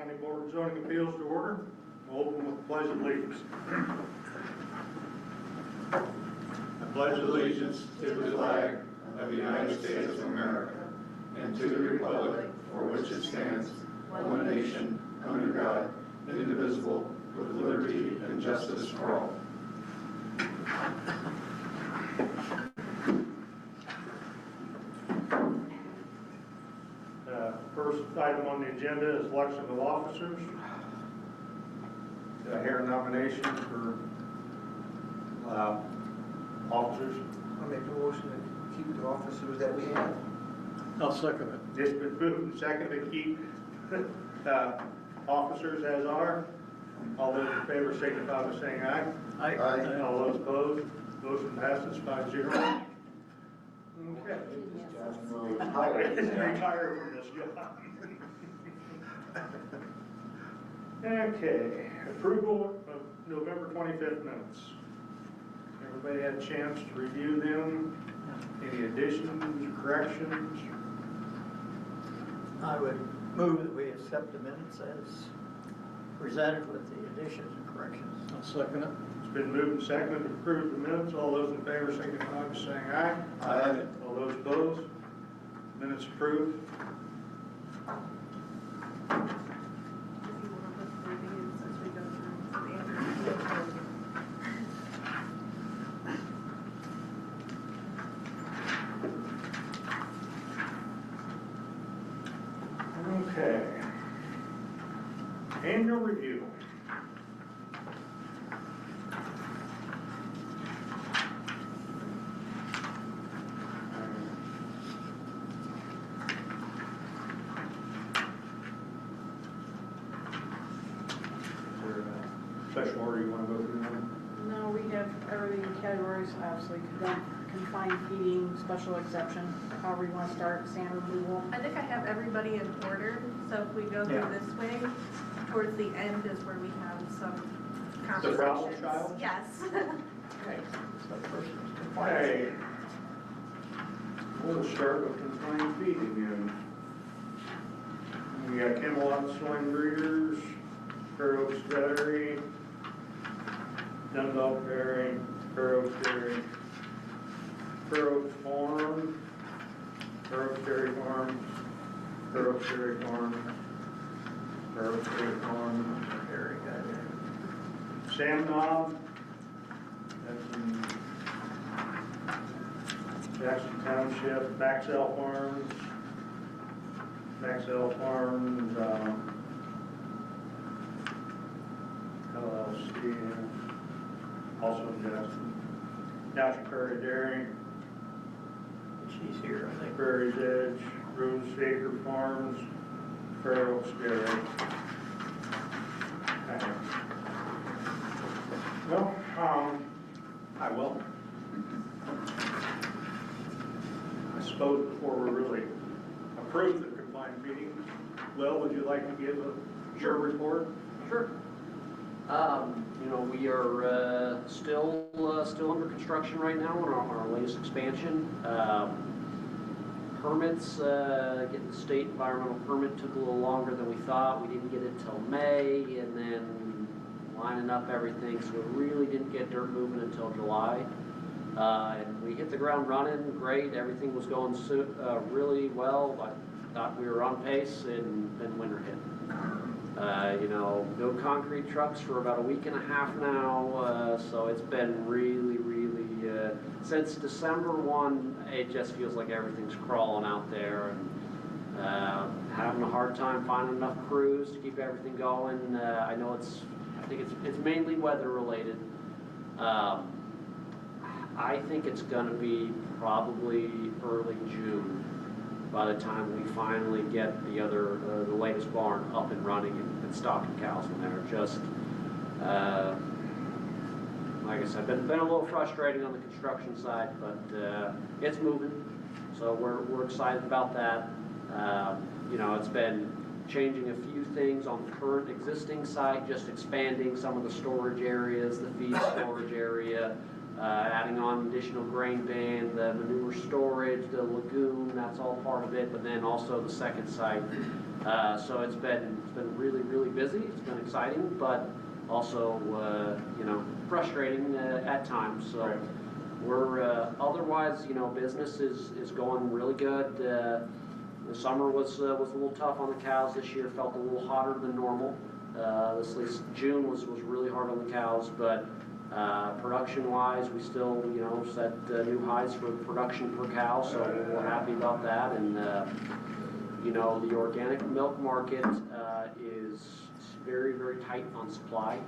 County Board of Zoning Appeals to order. We'll open with the Pledge of Allegiance. I pledge allegiance to the flag of the United States of America and to the republic for which it stands, one nation, under God, indivisible, with liberty and justice for all. First item on the agenda is election of officers. Do I hear a nomination for officers? I'll make a motion to keep the officers that we have. I'll second it. It's been moved and seconded to keep officers as are. All those in favor signify by saying aye. Aye. All those opposed, motion passes 5-0. Okay. Retire from this job. Okay, approval of November 25th minutes. Everybody had a chance to review them. Any additions, corrections? I would move that we accept the minutes as presented with the additions and corrections. I'll second it. It's been moved and seconded to approve the minutes. All those in favor signify by saying aye. Aye. All those opposed? Minutes approved. Okay. Annual review. Special order you want to go through now? No, we have everything in categories, obviously, confined feeding, special exception, however you want to start, sand removal. I think I have everybody in order, so if we go through this way, towards the end is where we have some conversations. The problem child? Yes. Okay. So first is compliance. Okay. We'll start with confined feeding again. We got Camelot Swine Breeders, Fair Oaks Dairy, Dundalk Dairy, Fair Oaks Dairy, Fair Oaks Farm, Fair Oaks Dairy Farm, Fair Oaks Dairy Farm, Fair Oaks Dairy Farm, Dairy guy there. Sam Knob, that's in Jackson Township, Maxell Farms, LLC, also in Jackson. National Prairie Dairy, She's here, I think. Prairie's Edge, Rose Acre Farms, Fair Oaks Dairy. Okay. Well, I will. I suppose before we really approve the confined feeding, Will, would you like to give a short report? Sure. You know, we are still under construction right now on our latest expansion. Permits, getting the state environmental permit took a little longer than we thought. We didn't get it till May, and then lining up everything, so we really didn't get dirt moving until July. And we hit the ground running, great. Everything was going really well. I thought we were on pace, and then winter hit. You know, no concrete trucks for about a week and a half now, so it's been really, since December 1, it just feels like everything's crawling out there, and having a hard time finding enough crews to keep everything going. I know I think it's mainly weather related. I think it's going to be probably early June by the time we finally get the latest barn up and running and stocking cows in there. Just, like I said, been a little frustrating on the construction side, but it's moving, so we're excited about that. You know, it's been changing a few things on the current existing site, just expanding some of the storage areas, the feed storage area, adding on additional grain bin, the manure storage, the lagoon, that's all part of it, but then also the second site. So it's been really, really busy. It's been exciting, but also, frustrating at times. So Right. we're, otherwise, business is going really good. The summer was a little tough on the cows this year, felt a little hotter than normal. June was really hard on the cows, but production-wise, we still, set new highs for production per cow, so we're happy about that. And, the organic milk market is very, very tight on supply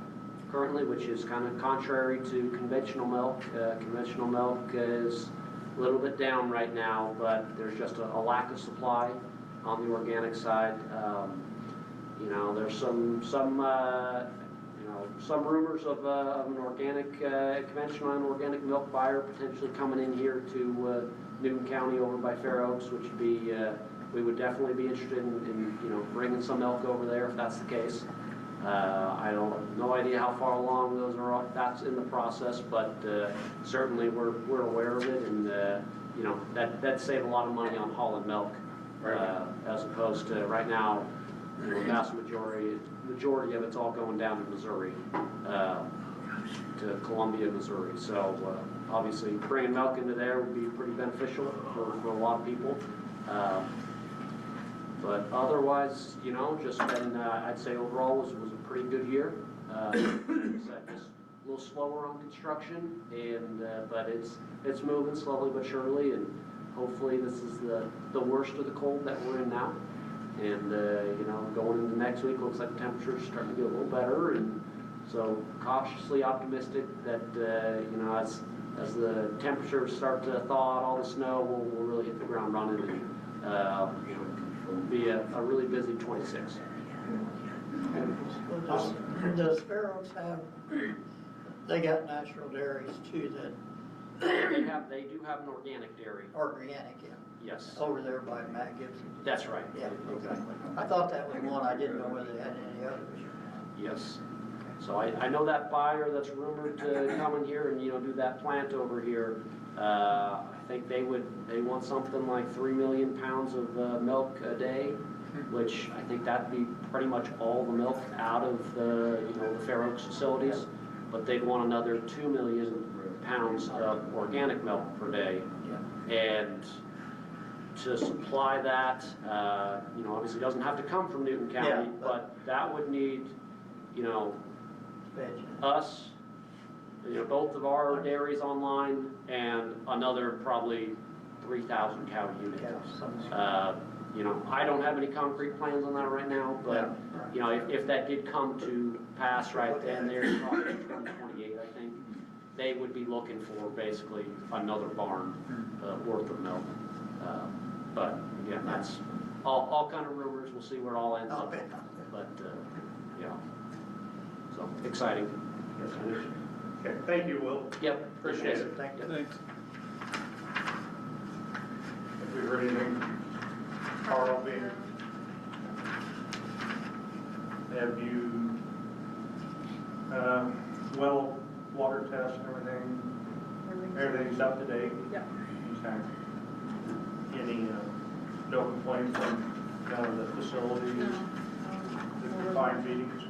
currently, which is kind of contrary to conventional milk. Conventional milk is a little bit down right now, but there's just a lack of supply on the organic side. There's some rumors of an organic, conventional and organic milk buyer potentially coming in here to Newton County over by Fair Oaks, which would be, we would definitely be interested in bringing some milk over there if that's the case. I don't, no idea how far along that's in the process, but certainly we're aware of it, and that'd save a lot of money on hauling milk, as opposed to right now, the vast majority of it's all going down to Missouri, to Columbia, Missouri. So obviously bringing milk into there would be pretty beneficial for a lot of people. But otherwise, just been, I'd say overall was a pretty good year. Like I said, just a little slower on construction, and but it's moving slowly but surely, and hopefully this is the worst of the cold that we're in now. And going into next week, looks like the temperature's starting to get a little better, and so cautiously optimistic that as the temperatures start to thaw out all the snow, we'll really hit the ground running, and be a really busy 26. Does Fair Oaks have, they got natural dairies too that They do have an organic dairy. organic, yeah, Yes. over there by Matt Gibson? That's right. Yeah, okay. I thought that was one, I didn't know whether they had any others. Yes. So I know that buyer that's rumored to come in here and, do that plant over here. I think they want something like 3 million pounds of milk a day, which I think that'd be pretty much all the milk out of the Fair Oaks facilities. But they'd want another 2 million pounds of organic milk per day. Yeah. And to supply that, obviously doesn't have to come from Newton County, Yeah, but that would need, Veg. us, both of our dairies online, and another probably 3,000 cow unit. I don't have any concrete plans on that right now, but, if that did come to pass right then, there's probably 2028, I think, they would be looking for basically another barn worth of milk. But again, that's all kind of rumors. We'll see where it all ends up. But, so exciting. Okay, thank you, Will. Yep, Appreciate it. Thank you. Thanks. Have we heard anything? Carl, have you, water test and everything? Everything's up to date? Yep. Okay. Any, no complaints from none of the facilities? No. The confined feedings?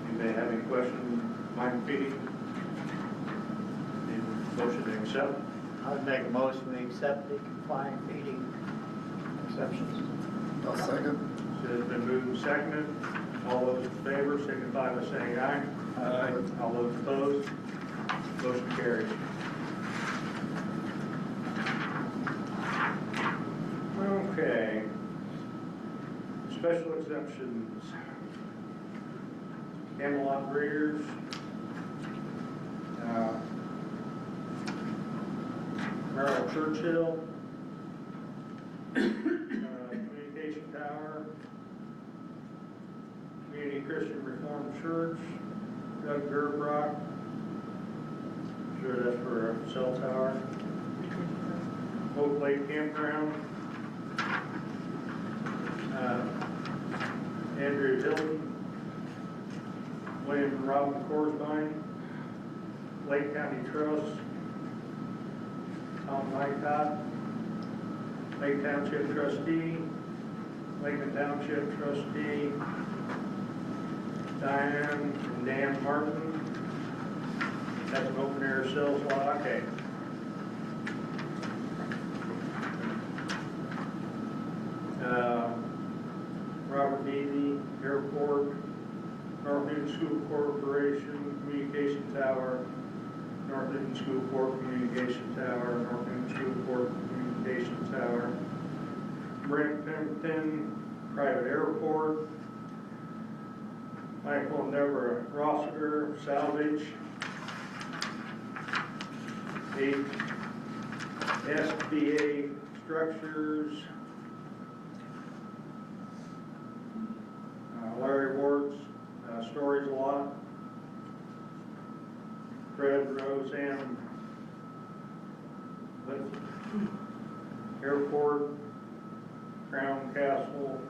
Anybody have any questions, mind feeding? Need a motion to accept? I'd make a motion to accept the confined feeding exceptions. I'll second. So it's been moved and seconded. All those in favor signify by saying aye. Aye. All those opposed, motion carries. Okay. Special exemptions. Camelot breeders. Merrill Churchill. Communication Tower. Community Christian Reformed Church. Doug Gerbrock. Sure that's for a cell tower. Oak Lake Campground. Andrew Hilton, William and Robin Corsvine, Lake County Trust, Tom Lycott, Lake Township Trustee, Lincoln Township Trustee, Diane and Dan Martin. That's an open air sales lot, okay. Robert Neely, Airport, North Newton School Corporation, Communication Tower, North Newton School Corp Communication Tower, North Newton School Corp Communication Tower, Brent Pimpton, Private Airport, Michael and Deborah Rossiter, Salvage, 8 SBA Structures, Larry Ward's Storage Lot, Fred Roseanne Airport, Crown Castle,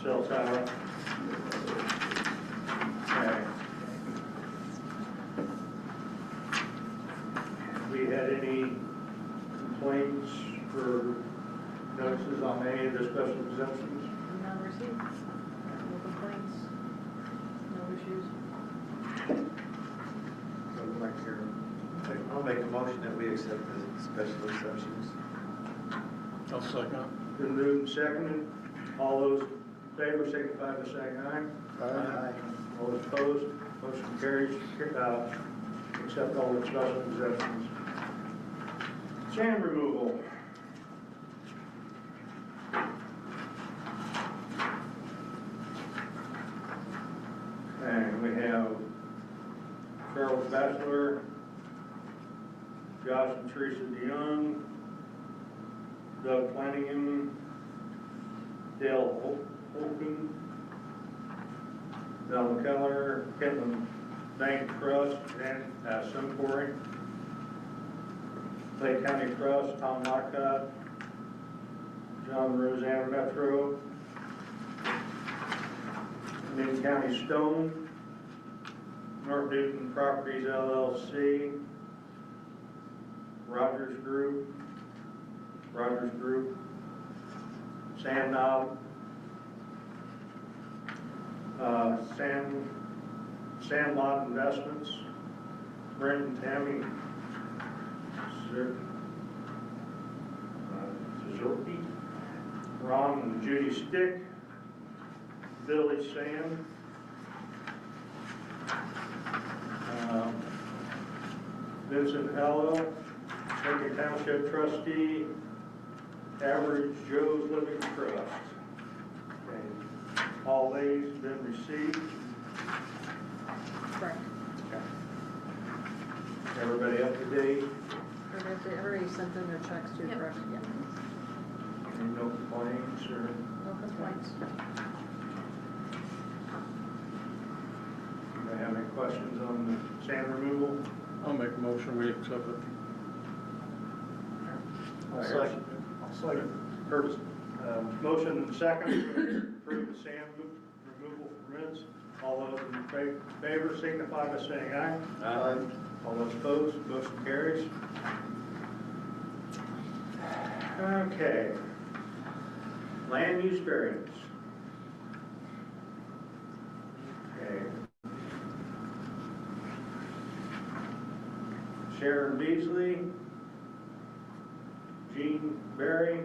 Cell Tower. Okay. Have we had any complaints for notices on any of the special exemptions? None received. No complaints. No issues. Doesn't like here. I'll make a motion that we accept the special exceptions. I'll second. Been moved and seconded. All those in favor signify by saying aye. Aye. All those opposed, motion carries. Accept all the special exemptions. Sand removal. And we have Charles Batchelor, Josh and Teresa DeYoung, Doug Flanagan, Dale Holcomb, Mel McKellar, Kentland Bank Trust, and Suncori, Lake County Trust, Tom Lockhart, John and Roseanne Metro, Newton County Stone, North Newton Properties LLC, Rogers Group, Sand Knob, Sandlot Investments, Brent and Tammy Zerke, Ron and Judy Stick, Billy Sand, Vincent Ello, Lincoln Township Trustee, Average Joe's Living Trust. Okay. All these been received. Correct. Everybody up to date? Everybody sent in their checks too, Yep. correct? Yeah. Any no complaints or? No complaints. Anybody have any questions on the sand removal? I'll make a motion, we accept it. I'll second. Curtis, motion and second to approve the sand removal permits. All those in favor signify by saying aye. Aye. All those opposed, motion carries. Okay. Land use variance. Okay. Sharon Beasley, Jean Berry,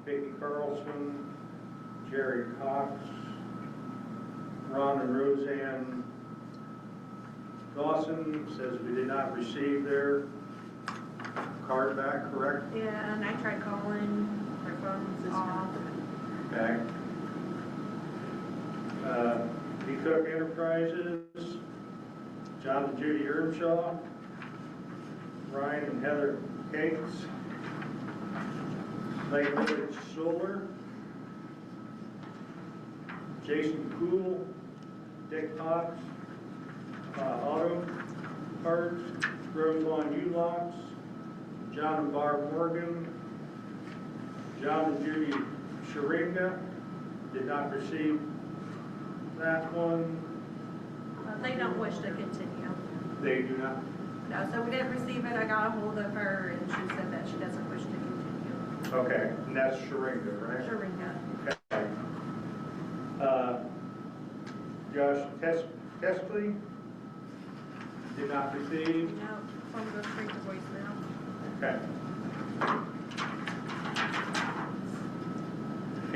Vicki Carlson, Jerry Cox, Ron and Roseanne Dawson says we did not receive their card back, correct? Yeah, and I tried calling, their phone's off. Okay. D. Cook Enterprises, John and Judy Earnshaw, Ryan and Heather Cakes, Lake Village Solar, Jason Poole, Dick Cox, Auto Parts, Roselawn U-Locks, John and Barb Morgan, John and Judy Sharinga, did not receive that one, They don't wish to continue. they do not. No, so we didn't receive it. I got a hold of her and she said that she doesn't wish to continue. Okay, and that's Sharinga, right? Sharinga. Okay. Josh Testley did not receive. No, phone goes straight to voicemail. Okay.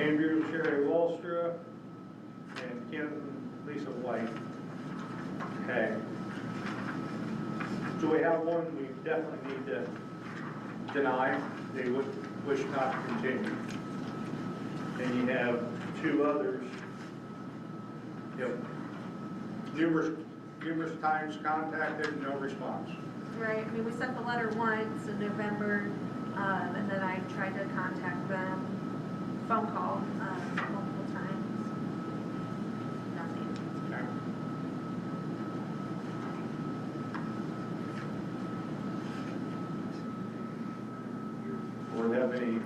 Andrew Sherry Wallstra and Kim Lisa White. Okay. So we have one we definitely need to deny. They would wish not to continue. And you have two others. Yep. Numerous times contacted, no response. Right, I mean, we sent the letter once in November, and then I tried to contact them, phone call, multiple times. Nothing. Okay. Board have any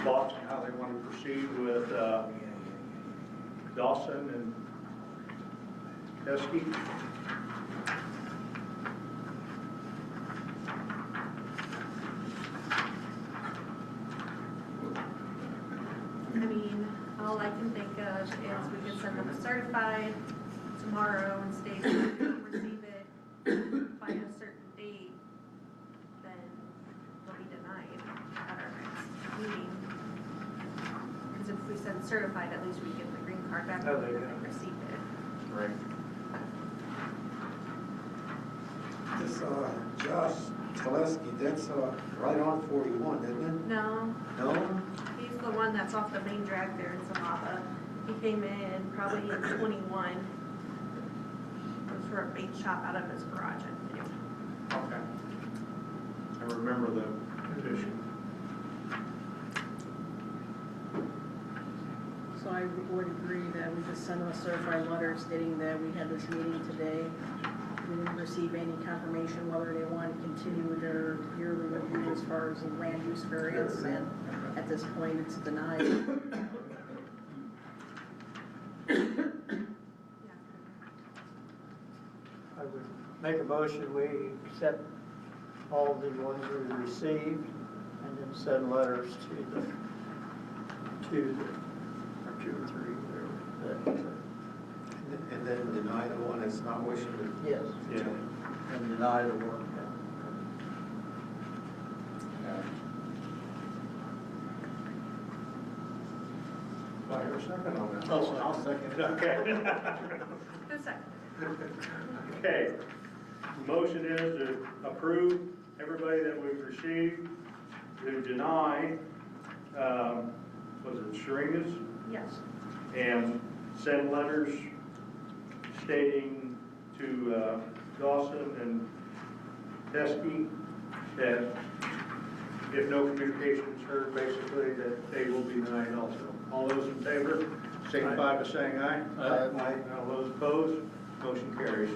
thoughts on how they want to proceed with Dawson and Teskey? I mean, all I can think of is we can send them a certified tomorrow and state if we don't receive it by a certain date, then they'll be denied at our next meeting. Because if we send certified, at least we get the green card back Oh, when there you they go. receive it. Right. This, Josh Telesky, that's, right on 41, isn't it? No, No? he's the one that's off the main drag there in Samava. He came in probably in 21. It was for a bait shop out of his garage, I think. Okay. I remember the petition. So I would agree that we just send them a certified letter stating that we had this meeting today. We didn't receive any confirmation whether they want to continue their yearly review as far as the land use variance, and at this point, it's denied. I would make a motion, we accept all the ones we received and then send letters to the, or 2 or 3, whatever. And then deny the one that's not wishing to. Yes, Yeah. and deny the work. Do I hear a second on that? I'll second it. Okay. Who seconded Okay. Motion is to approve everybody that we've received, to deny, was it Sharingas? it? Yes. And send letters stating to Dawson and Teskey that if no communication is heard, basically, that they will be denied also. All those in favor, signify by saying aye. Aye. All those opposed, motion carries.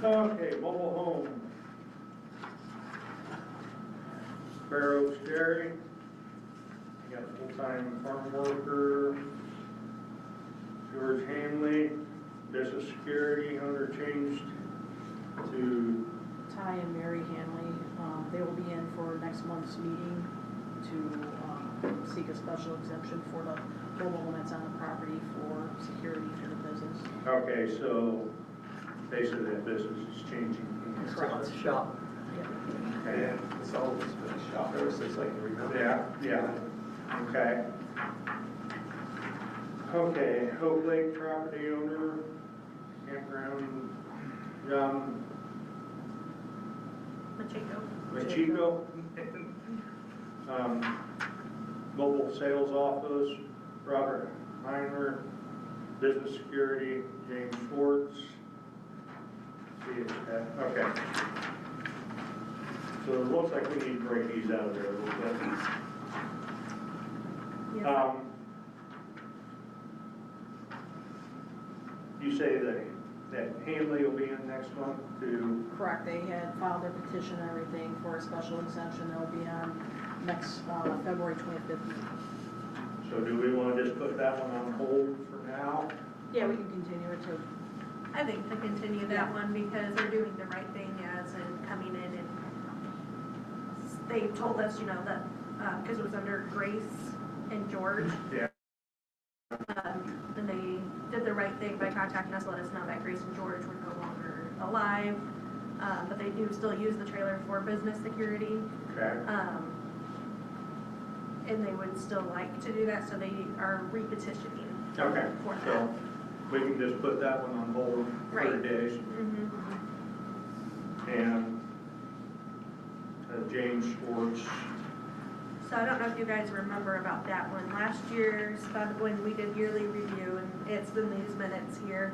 Okay, mobile home. Fair Oaks Dairy. You got a full-time farm worker. George Hanley, business security owner changed to, Ty and Mary Hanley, they will be in for next month's meeting to seek a special exemption for the mobile home that's on the property for security for the business. okay, so basically that business is changing. Correct. It's a shop. Okay. And it's always been a shop ever since I can remember. Yeah, okay. Okay, Hope Lake property owner, campground, Machico. Mobile sales office, Robert Heimer, business security, James Schwartz. Okay. So it looks like we need to break these out of there a little bit. Yes. You say that Hanley will be in next month to, Correct, they had filed their petition and everything for a special exemption that will be on next February 25th meeting. So do we want to just put that one on hold for now? Yeah, we can continue it to, I think to continue that one because they're doing the right thing as in coming in and they told us, you know, that, because it was under Grace and George. Yeah. And they did the right thing by contacting us, let us know that Grace and George were no longer alive. But they do still use the trailer for business security. Okay. And they would still like to do that, so they are repetitioning Okay, for that. so we can just put that one on hold for Right. days. Mhm. And James Schwartz, So I don't know if you guys remember about that one. Last year, when we did yearly review, and it's in these minutes here,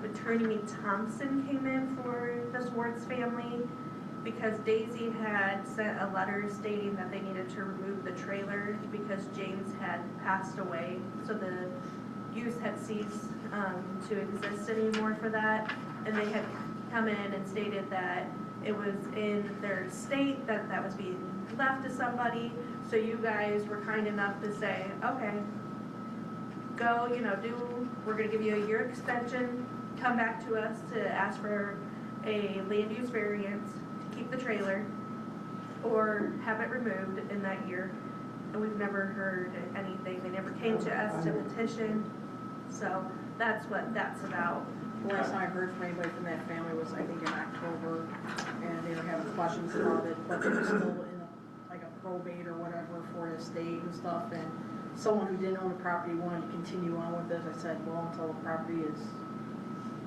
Attorney Thompson came in for the Schwartz family because Daisy had sent a letter stating that they needed to remove the trailer because James had passed away. So the use had ceased to exist anymore for that. And they had come in and stated that it was in their state that that was being left to somebody. So you guys were kind enough to say, okay, go, you know, we're gonna give you a year extension, come back to us to ask for a land use variance to keep the trailer or have it removed in that year. And we've never heard anything. They never came to us to petition. So that's what that's about. the last time I heard from anybody from that family was, I think, in October, and they were having questions about it, but they were still in like a probate or whatever for an estate and stuff, and someone who didn't own the property wanted to continue on with it. I said, well, until the property is,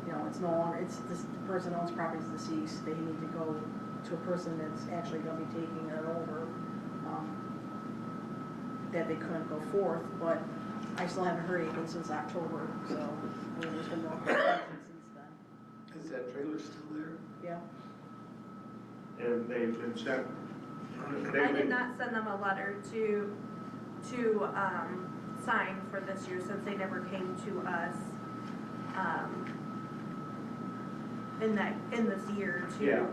you know, it's no longer, it's this, the person who owns property is deceased, they need to go to a person that's actually gonna be taking it over, that they couldn't go forth, but I still haven't heard anything since October, so, I mean, there's been no communication since then. Is that trailer still there? Yeah, and they've been sent. I did not send them a letter to sign for this year since they never came to us in this year to Yeah.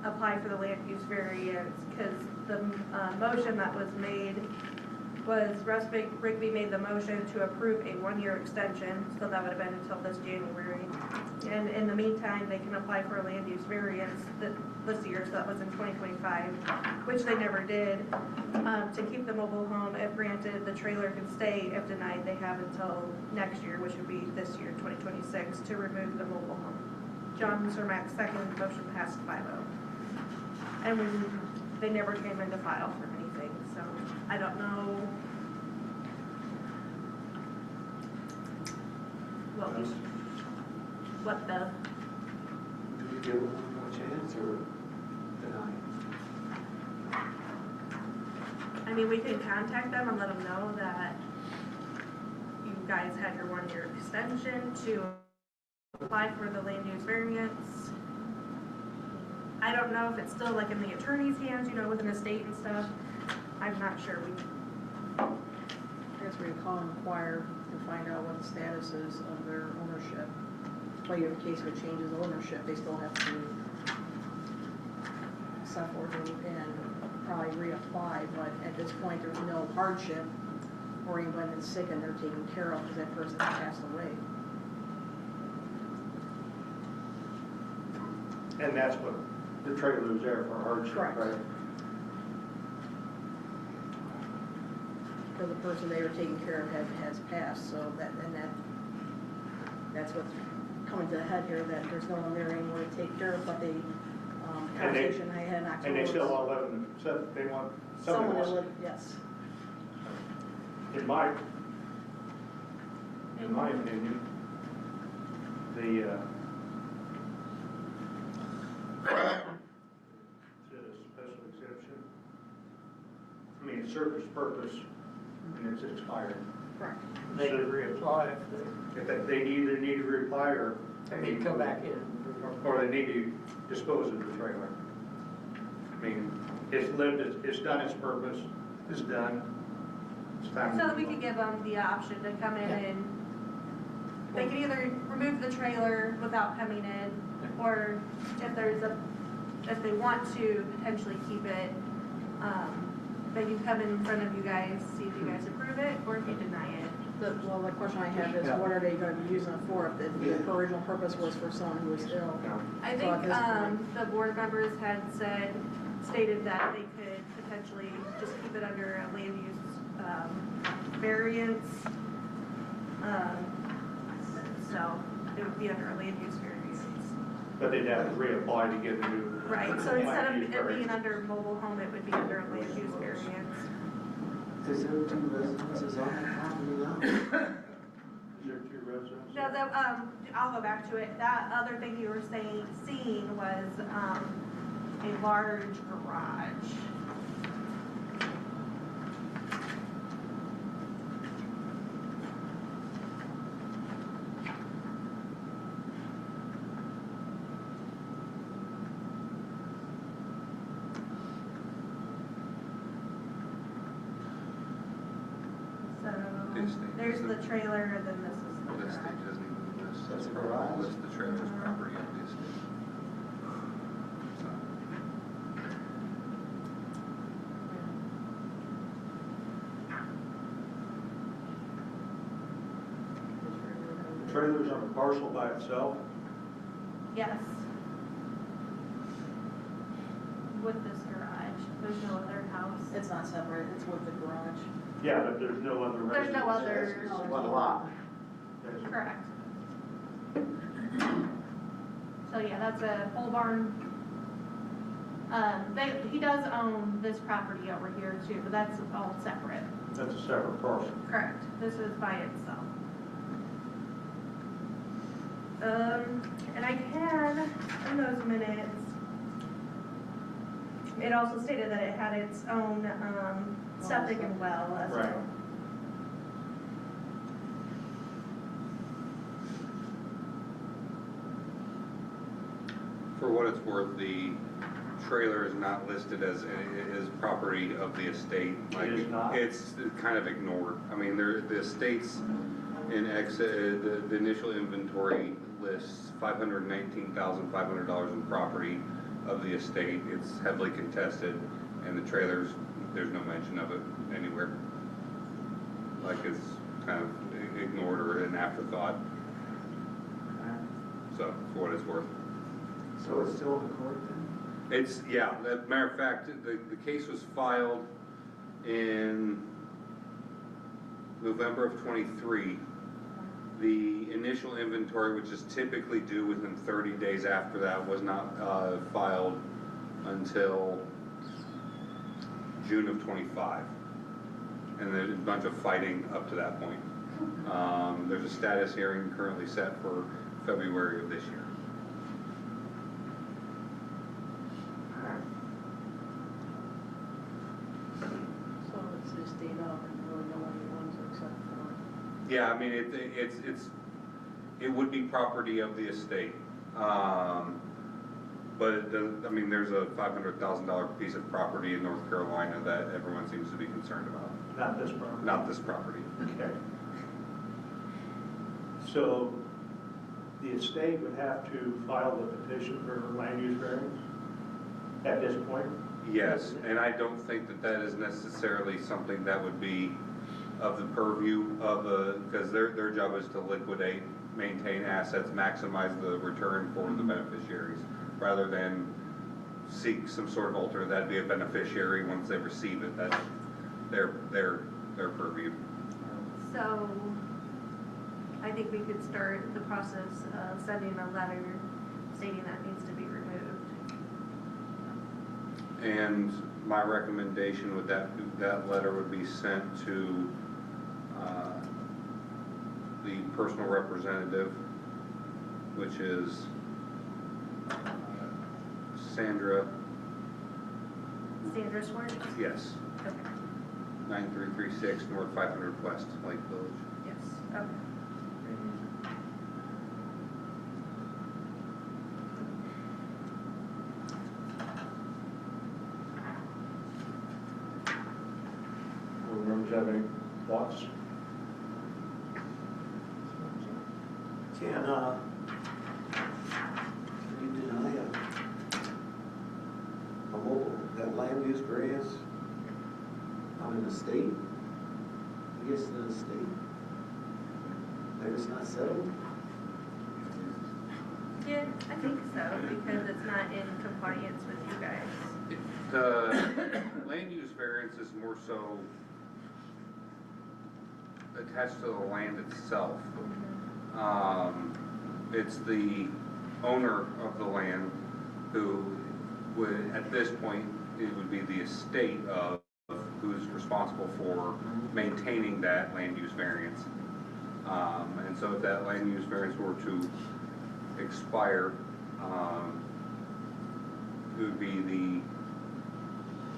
apply for the land use variance, because the motion that was made was Russ Rigby made the motion to approve a 1-year extension, so that would have been until this January. And in the meantime, they can apply for a land use variance this year, so that was in 2025, which they never did. To keep the mobile home, if granted, the trailer can stay. If denied, they have until next year, which would be this year, 2026, to remove the mobile home. John Cermak's second motion passed 5-0. And they never came into file for anything, so I don't know what the, Do we give them one more chance or deny? I mean, we can contact them and let them know that you guys had your 1-year extension to apply for the land use variance. I don't know if it's still like in the attorney's hands, you know, with an estate and stuff. I'm not sure. I guess we can call and inquire to find out what the status is of their ownership. But in case of a change of ownership, they still have to suffer and probably reapply, but at this point, there's no hardship or anyone that's sick and they're taken care of because that person has passed away. And that's what the trailer's there for hardship, Correct. right? Because the person they were taking care of has passed, so that's what's coming to the head here, that there's no one there anymore to take care of, but the conversation I had in October. And they still was all live in the, they want, someone somebody to wants, live, yes. in my opinion, the, it's a special exception. I mean, it serves its purpose and it's expired. Correct. They could reapply if They either need to reply or, they need to come back in. or they need to dispose of the trailer. I mean, it's lived, it's done its purpose, it's done. It's time to so move we on. could give them the option to come in and they can either remove the trailer without coming in, or if they want to potentially keep it, they can come in front of you guys, see if you guys approve it, or if you deny it. The question I have is, what are they gonna be using it for if the original purpose was for someone who was ill? I So think, at this point- the board members had stated that they could potentially just keep it under a land use, variance. So it would be under a land use variance. But they'd have to reapply to get a new. Right, so instead land of use it being variance. under mobile home, it would be under a land use variance. Is there 2 residences on that property now? Is there 2 residents? No, I'll go back to it. That other thing you were seeing was, a large garage. So, there's the trailer, and then this is the Well, this garage. state doesn't even list. That's a garage? List the trailer's property on the estate. So, The trailer's on a parcel by itself. Yes. With this garage, there's no other house. It's not separate, it's with the garage. Yeah, but there's no other There's residents. no other, It's one lot. correct. So yeah, that's a pole barn. He does own this property over here too, but that's all separate. That's a separate parcel. Correct, this is by itself. And I can, in those minutes, it also stated that it had its own, septic and well as Right. well. for what it's worth, the trailer is not listed as property of the estate. Like, is not? It's kind of ignored. I mean, the estates in the initial inventory lists $519,500 in property of the estate. It's heavily contested, and the trailers, there's no mention of it anywhere. Like, it's kind of ignored or an afterthought. So, for what it's worth. So it's still in court then? It's, yeah, as matter of fact, the case was filed in November of '23. The initial inventory, which is typically due within 30 days after that, was not filed until June of '25. And there's a bunch of fighting up to that point. There's a status hearing currently set for February of this year. So it's just date up and really no one wants to accept for it. Yeah, I mean, it would be property of the estate. But it doesn't, I mean, there's a $500,000 piece of property in North Carolina that everyone seems to be concerned about. Not this property. Not this property. Okay. So the estate would have to file the petition for land use variance at this point? Yes, and I don't think that that is necessarily something that would be of the purview of because their job is to liquidate, maintain assets, maximize the return for the beneficiaries, rather than seek some sort of alternate. That'd be a beneficiary once they receive it. That's their purview. So, I think we could start the process of sending a letter stating that needs to be removed. And my recommendation would that letter would be sent to the personal representative, which is Sandra, Sandra Schwartz? yes, Okay, 9336 North 500 West, Lake Village. yes, okay. Board members have any thoughts? Can you deny a mobile, that land use variance On an estate? I guess an estate. Maybe it's not settled? Yeah, I think so, because it's not in compliance with you guys. The land use variance is more so attached to the land itself. It's the owner of the land who would, at this point, it would be the estate of who's responsible for maintaining that land use variance. And so if that land use variance were to expire, it would be the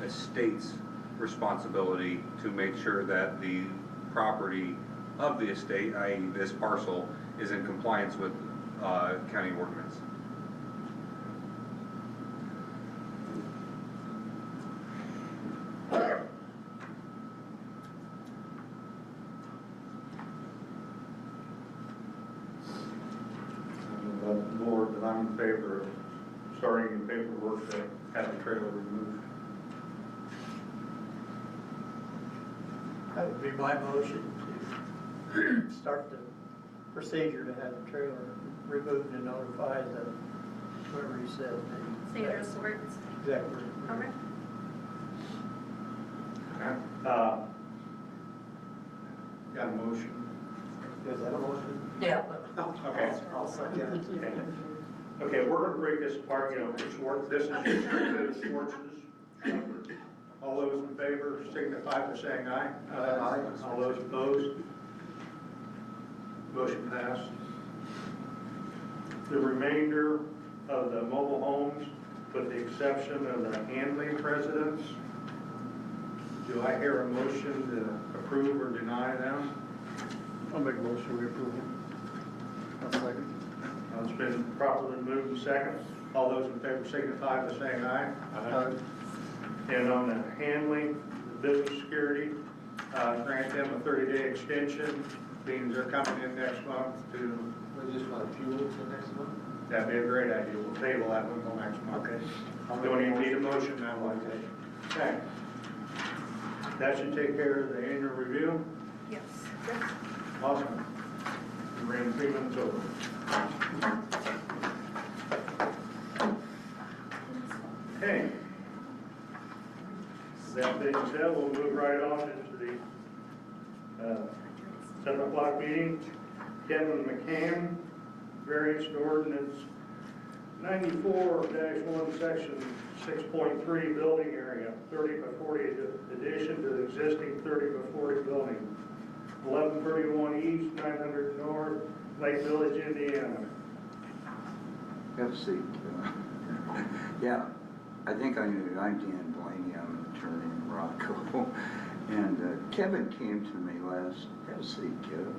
estate's responsibility to make sure that the property of the estate, i.e. this parcel, is in compliance with county ordinance. The board, that I'm in favor of starting the paperwork to have the trailer removed. That would be my motion to start the procedure to have the trailer removed and notify the, whoever he said. Sandra Swartz. Exactly. Okay. Got a motion? Is that a motion? Yeah. Okay. I'll second it. Okay, we're gonna break this apart, you know, Schwartz, this is Schwartz's. All those in favor signify by saying aye. Aye. All those opposed? Motion passed. The remainder of the mobile homes, with the exception of the Handley residence, do I hear a motion to approve or deny them? I'll make a motion, we approve them. I'll second. It's been properly moved and second. All those in favor signify by saying aye. Aye. And on the Handley, the business security, grant them a 30-day extension, means they're coming in next month to, We just want to fuel till next month? that'd be a great idea. We'll table that one until next month. Okay. Don't even need a motion now, like that. Okay. That should take care of the annual review. Yes. Awesome. We ran 3 minutes over. Okay. That being said, we'll move right on into the 7 o'clock meeting. Kevin McCann, variance to ordinance 94-1, section 6.3, building area, 30 by 40 addition to the existing 30 by 40 building. 1131 East, 900 North, Lake Village, Indiana. Have a seat. Yeah, I think I knew. I'm Dan Blaney. I'm an attorney in Rocco. And Kevin came to me have a seat, Kevin.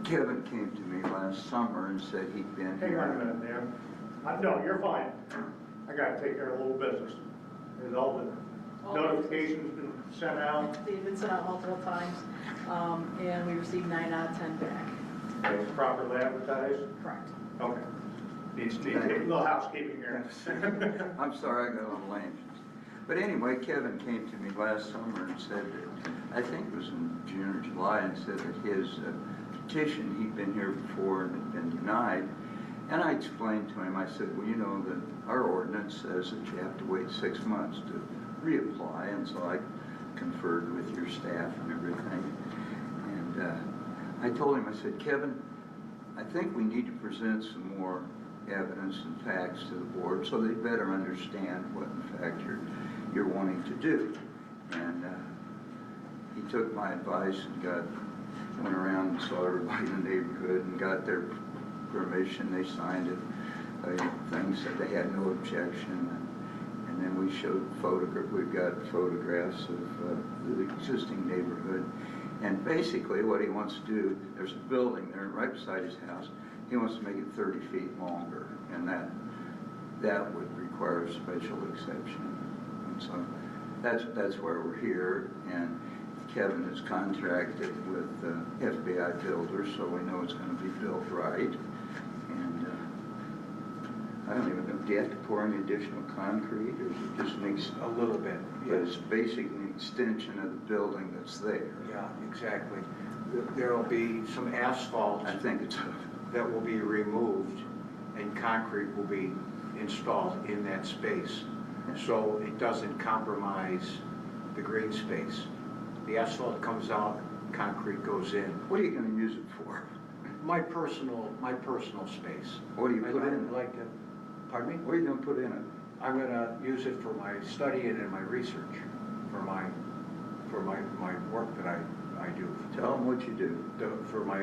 Kevin came to me last summer and said he'd been Hang here. on a minute, Dan. No, you're fine. I gotta take care of a little business. There's all the notifications been sent out. They've been sent out multiple times, and we received 9 out of 10 back. It's properly advertised? Correct. Okay. Needs a little housekeeping here. I'm sorry, I got a little anxious. But anyway, Kevin came to me last summer and said that, I think it was in June or July, and said that his petition, he'd been here before and had been denied. And I explained to him, I said, well, you know, that our ordinance says that you have to wait 6 months to reapply. And so I conferred with your staff and everything. And I told him, I said, Kevin, I think we need to present some more evidence and facts to the board so they better understand what in fact you're wanting to do. And he took my advice and went around and saw everybody in the neighborhood and got their permission. They signed it. Things said they had no objection. And then we showed we've got photographs of the existing neighborhood. And basically what he wants to do, there's a building there right beside his house. He wants to make it 30 feet longer, and that would require a special exception. And so that's where we're here. And Kevin is contracted with FBI builders, so we know it's going to be built right. And I don't even know, do you have to pour any additional concrete, or is it just makes A little bit. But it's basically extension of the building that's there. Yeah, exactly. There'll be some asphalt I think it's, that will be removed and concrete will be installed in that space. So it doesn't compromise the green space. The asphalt comes out, concrete goes in. what are you gonna use it for? My personal space. What do you put in I'd it? like to, pardon me? What are you gonna put in it? I'm gonna use it for my study and in my research, for my work that I do. Tell them what you do. For my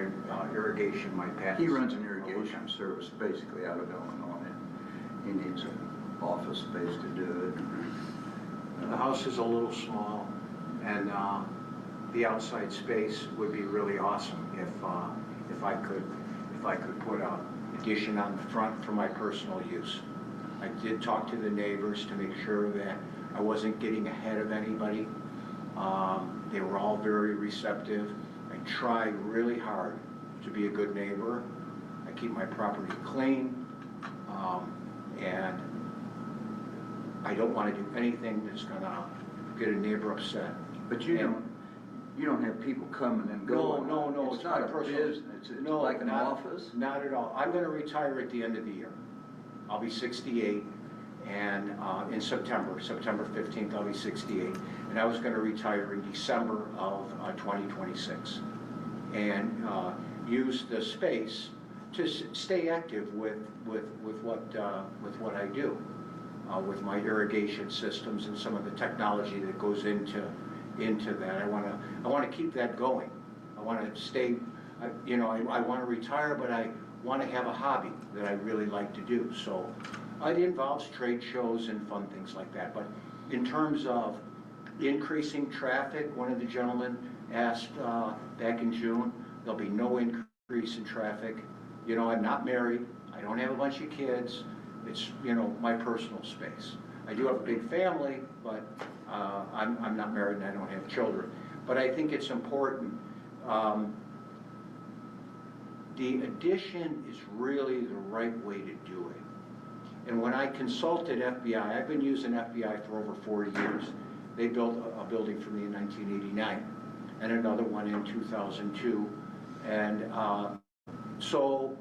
irrigation, my patents. He runs an irrigation service basically out of Illinois. He needs an office space to do it. The house is a little small, and the outside space would be really awesome if I could put an addition on the front for my personal use. I did talk to the neighbors to make sure that I wasn't getting ahead of anybody. They were all very receptive. I try really hard to be a good neighbor. I keep my property clean, and I don't want to do anything that's gonna get a neighbor upset. But you don't have people coming and going. No, It's not my a personal- business, it's like an office? Not at all. I'm gonna retire at the end of the year. I'll be 68, and in September 15th, I'll be 68. And I was gonna retire in December of 2026. And use the space to stay active with what I do, with my irrigation systems and some of the technology that goes into that. I want to keep that going. I want to stay. I want to retire, but I want to have a hobby that I really like to do. So it involves trade shows and fun things like that. But in terms of increasing traffic, one of the gentlemen asked back in June, there'll be no increase in traffic. I'm not married. I don't have a bunch of kids. It's, my personal space. I do have a big family, but I'm not married and I don't have children. But I think it's important. The addition is really the right way to do it. And when I consulted FBI, I've been using FBI for over 40 years. They built a building for me in 1989 and another one in 2002. And so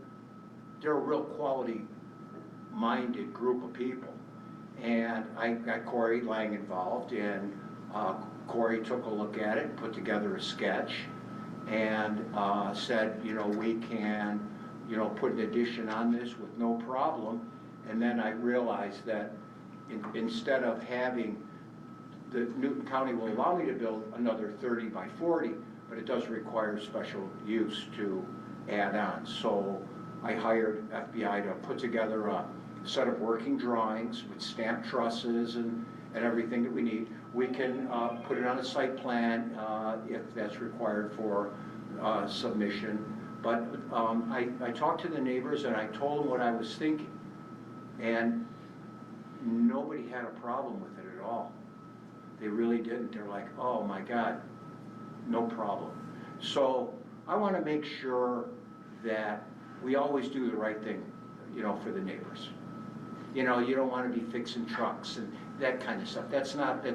they're a real quality-minded group of people. And I got Corey Lang involved, and Corey took a look at it, put together a sketch, and said, we can, put an addition on this with no problem. And then I realized that instead of having, the Newton County will allow me to build another 30 by 40, but it does require special use to add on. So I hired FBI to put together a set of working drawings with stamped trusses and everything that we need. We can put it on a site plan if that's required for submission. But I talked to the neighbors and I told them what I was thinking. And nobody had a problem with it at all. They really didn't. They're like, oh my God, no problem. So I want to make sure that we always do the right thing, for the neighbors. You don't want to be fixing trucks and that kind of stuff. That's not me.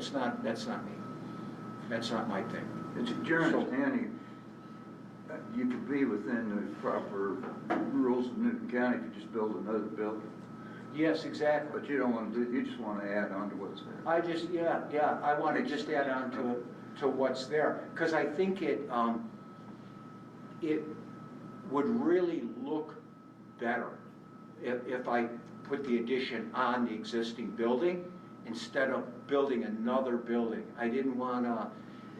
That's not my thing. It's your understanding, you could be within the proper rules of Newton County to just build another building. Yes, exactly. But you don't want to do, you just want to add on to what's there. I want to just add on to what's there. Because I think it would really look better if I put the addition on the existing building instead of building another building. I didn't want to,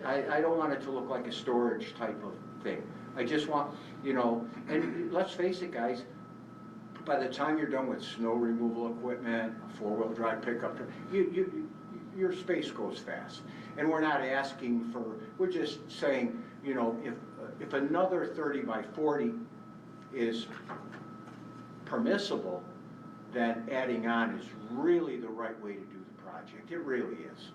I don't want it to look like a storage type of thing. I just want, and let's face it, guys, by the time you're done with snow removal equipment, a four-wheel drive pickup, your space goes fast. And we're not asking for, we're just saying, if another 30 by 40 is permissible, then adding on is really the right way to do the project. It really is.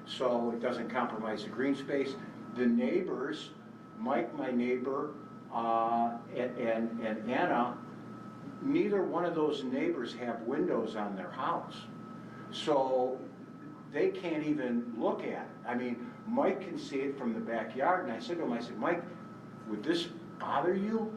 So it doesn't compromise the green space. The neighbors, Mike, my neighbor, and Anna, neither one of those neighbors have windows on their house. So they can't even look at it. I mean, Mike can see it from the backyard. And I said to him, I said, Mike, would this bother you?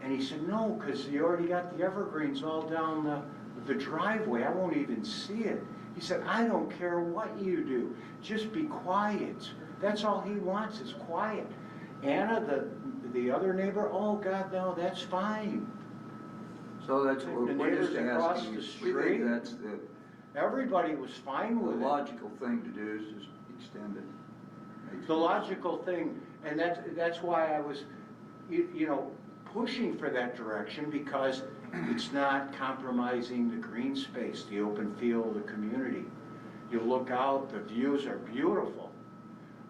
And he said, no, because you already got the evergreens all down the driveway. I won't even see it. He said, I don't care what you do. Just be quiet. That's all he wants is quiet. Anna, the other neighbor, oh, God, no, that's fine. So that's The what we're just neighbors across asking. the We street. think that's the Everybody was fine with it. logical thing to do is just extend it. Makes The sense. logical thing, and that's why I was, you know, pushing for that direction, because it's not compromising the green space, the open field, the community. You look out, the views are beautiful.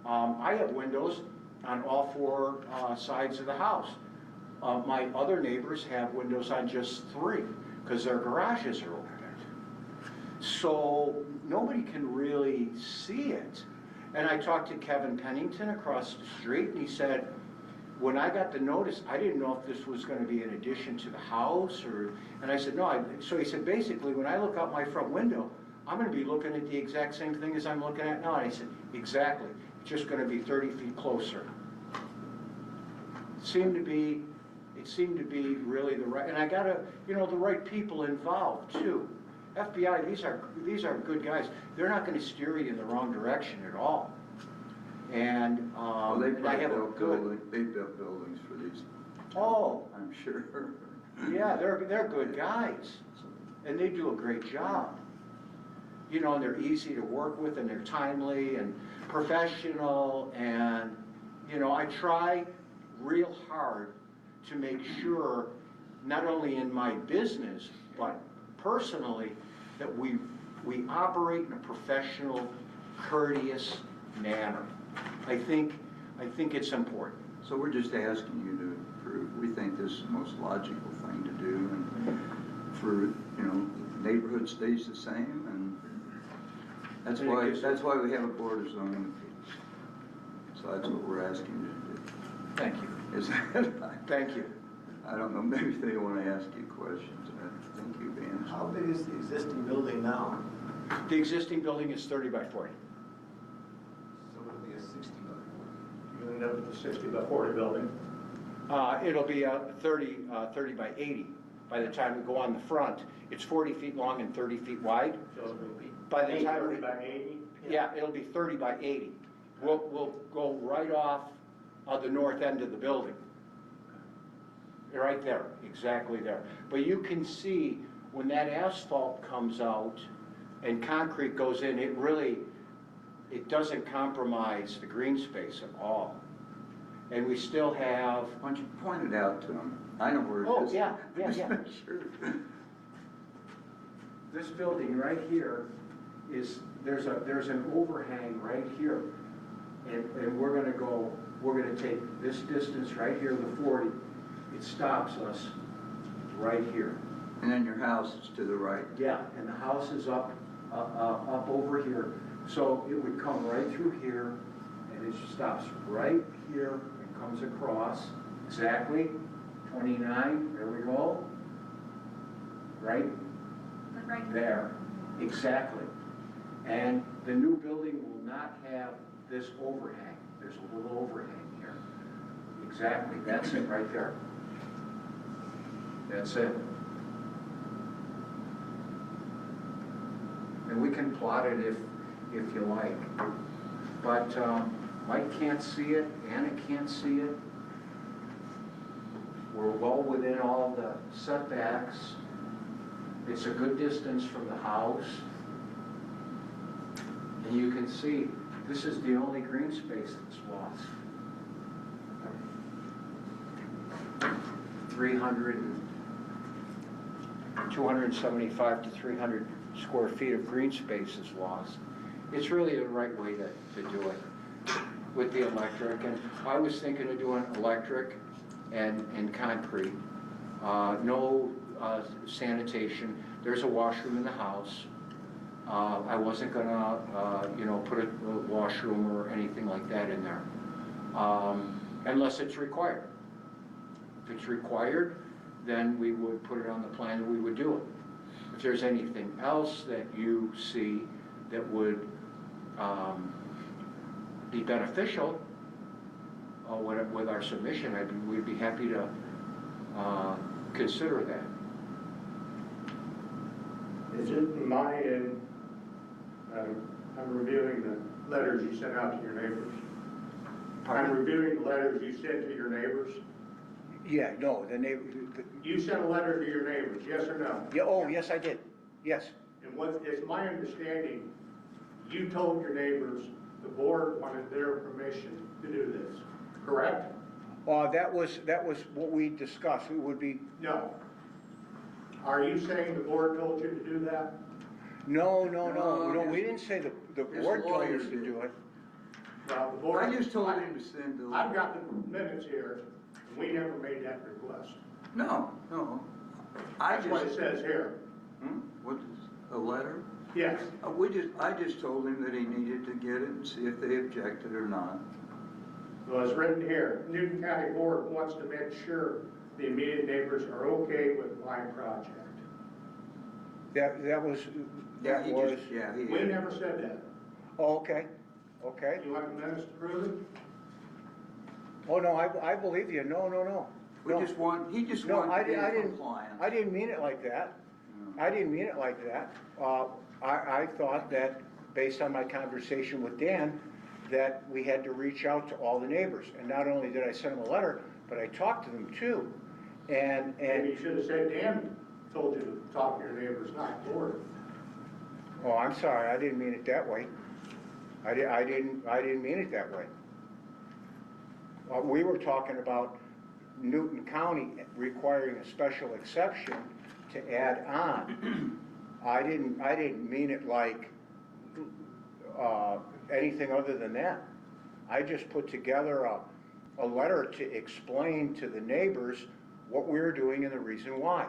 I have windows on all four sides of the house. My other neighbors have windows on just three, because their garages are open. So nobody can really see it. And I talked to Kevin Pennington across the street, and he said, when I got the notice, I didn't know if this was going to be an addition to the house, and I said, no. So he said, basically, when I look out my front window, I'm going to be looking at the exact same thing as I'm looking at now. And I said, exactly. It's just going to be 30 feet closer. It seemed to be really the right, and I got the right people involved too. FBI, these are good guys. They're not going to steer you in the wrong direction at all. And Well, they and I have a built good. they built buildings for these. Oh, I'm sure. yeah, they're good guys, and they do a great job. You know, and they're easy to work with, and they're timely and professional, and you know, I try real hard to make sure, not only in my business but personally, that we operate in a professional, courteous manner. I think it's important. So we're just asking you to approve. We think this is the most logical thing to do, and for, neighborhood stays the same, and that's why we have a board of zoning appeals. So that's what we're asking you to do. Thank you. Is that? Thank you. I don't know, maybe they want to ask you questions. I think you've answered. How big is the existing building now? The existing building is 30 by 40. So it'll be a 60 by 40. You end up with a 60 by 40 building? It'll be a 30 by 80 by the time we go on the front. It's 40 feet long and 30 feet wide. So it'll be By the time 30 by 80? Yeah, it'll be 30 by 80. We'll go right off the north end of the building. Right there, exactly there. But you can see when that asphalt comes out and concrete goes in, it doesn't compromise the green space at all. And we still have. Why don't you point it out to them? I know where it is. Oh, yeah. Sure. This building right here there's an overhang right here. And we're gonna take this distance right here, the 40. It stops us right here. And then your house is to the right. Yeah, and the house is up over here. So it would come right through here, and it stops right here and comes across exactly 29. There we go. Right Right. there, exactly. And the new building will not have this overhang. There's a little overhang here. Exactly, that's it right there. That's it. And we can plot it if you like. But Mike can't see it, Anna can't see it. We're well within all the setbacks. It's a good distance from the house. And you can see, this is the only green space that's lost. 275 to 300 square feet of green space is lost. It's really the right way to do it with the electric. And I was thinking of doing electric and concrete. No sanitation. There's a washroom in the house. I wasn't gonna, put a washroom or anything like that in there, unless it's required. If it's required, then we would put it on the plan and we would do it. If there's anything else that you see that would be beneficial with our submission, we'd be happy to consider that. Is it my, I'm reviewing the letters you sent out to your neighbors. I'm reviewing the letters you sent to your neighbors. Yeah, no, You sent a letter to your neighbors, yes or no? yeah, oh, yes, I did, yes. And it's my understanding, you told your neighbors the board wanted their permission to do this, correct? That was what we discussed, it would be, No. Are you saying the board told you to do that? no, we his- didn't say the his board told lawyer us to did. do it. Well, the board. I just told him to send the. I've got the minutes here, and we never made that request. No, I That's what it just, says here. what is, a letter? Yes. I just told him that he needed to get it and see if they objected or not. Well, it's written here, Newton County Board wants to make sure the immediate neighbors are okay with my project. That was, Yeah, he We had. never said that. oh, okay. You want the minutes to prove it? Oh, no, I believe you, no. He just wanted to be in compliance. I didn't mean it like that. No. I didn't mean it like that. I thought that, based on my conversation with Dan, that we had to reach out to all the neighbors. And not only did I send them a letter, but I talked to them too. Maybe you should have said Dan told you to talk to your neighbors, not the board. Oh, I'm sorry, I didn't mean it that way. I didn't mean it that way. We were talking about Newton County requiring a special exception to add on. I didn't mean it like anything other than that. I just put together a letter to explain to the neighbors what we were doing and the reason why.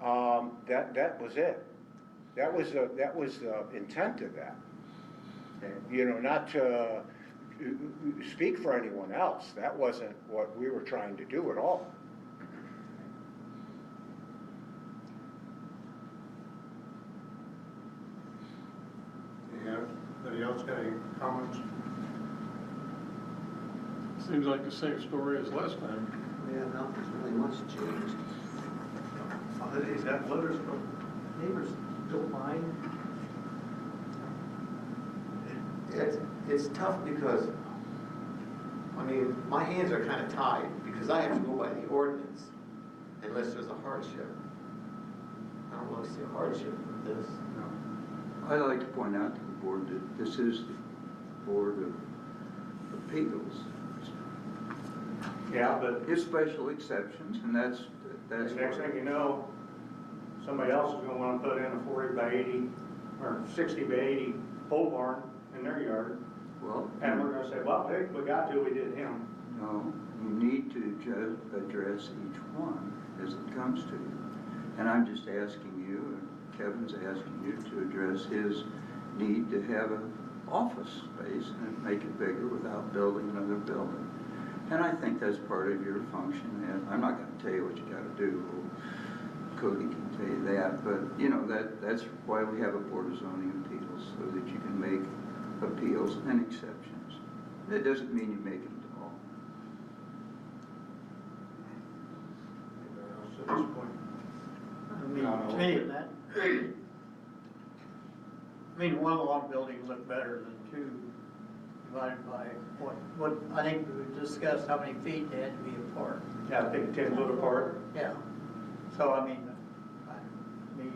That was it. That was the intent of that. You know, not to speak for anyone else. That wasn't what we were trying to do at all. Yeah. Anybody else got any comments? Seems like the same story as last time. Yeah, nothing's really much changed. He's got letters from neighbors, don't mind. It's tough because, I mean, my hands are kind of tied because I have to go by the ordinance unless there's a hardship. I don't really see a hardship with this. I'd like to point out to the board that this is the Board of Appeals. Yeah, but There's special exceptions, and that's. the next thing you know, somebody else is gonna wanna put in a 40 by 80 or 60 by 80 pole barn in their yard. Well, And we're gonna say, well, hey, we got to, we did him. no, you need to address each one as it comes to you. And I'm just asking you, and Kevin's asking you to address his need to have an office space and make it bigger without building another building. And I think that's part of your function, and I'm not gonna tell you what you gotta do. Cody can tell you that, but you know, that's why we have a Board of Zoning Appeals, so that you can make appeals and exceptions. That doesn't mean you make them to all. Anybody else at this point? I mean, to me, that, I mean, one long building looked better than two divided by what, I think we discussed how many feet they had to be apart. Yeah, I think 10 foot apart. Yeah. So, I mean, you